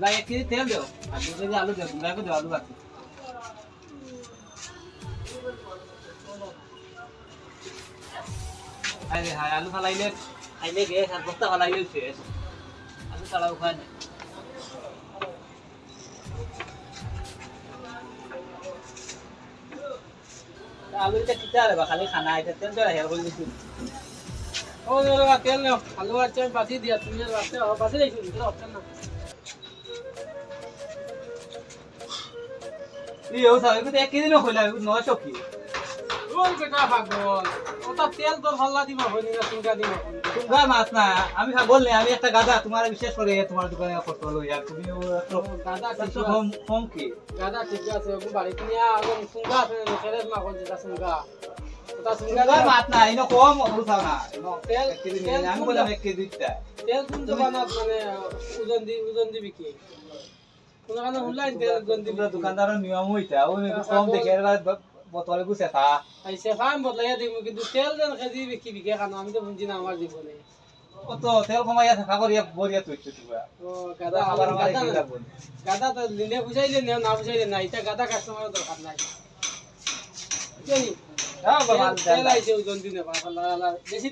ভাই 1 কেজি তেল দাও আর 2 কেজি আলু দাও তোমরা দাও আলু বাকি আরে হাই আলু ফালাইলে আইলে গে আর বস্তা ফালাইলে শেষ আলু ছাড়াও খায় না আলুটা কিটা রে বা খালি খানা এটা তেল দেওয়া হেয়ার বলি দিছি ও রে তেল নাও আলু আছে বাসি দিয়া তুমি রাস্তা বাসি দিছো এটা অপশন না ইও সাবে তো 1 কেজি ন কইলা 900 কি রোল বেটা পাগল ওটা তেল তোর হল্লা দিবা হইনি না তুঙ্গা দিবা তুঙ্গা মাছ না আমি বললে আমি একটা গাদা তোমার বিশেষ করে তোমার দোকানে কষ্ট হলো यार তুমি ও গাদা কিছু কম কি গাদা ঠিক আছে ও বাড়ি নিয়া এবং তুঙ্গা আছে ফেরেস মা কোন যেটা তুঙ্গা ওটা তুঙ্গা মাছ না ইনো কম ওলছাও না ইনো তেল আমি বললাম 1 কেজি দিতে তেল কোন দোকানত মানে ওজন দিবি কি কোন কারণে অনলাইন তেল ওজন দিবি দোকানদারের নিয়ম হইতা ও কম দেখে বোতলে গুছে থা আইছে ফাম বদলাইয়া দিমু কিন্তু তেল দেন কেজি বিকি বিকে কারণ আমি তো বুঝি না আমার জীবনে কত তেল কমাইয়া থাকা করিয়া বরিয়া তুইছ তুবা ও গাদা আবার গাদা তো লিলে বুঝাইলে না বুঝাইলে না এটা গাদা কাস্টমার দরকার নাই জানি হ্যাঁ বাবা তেল আইছে ওজন দিনে বাবা বেশি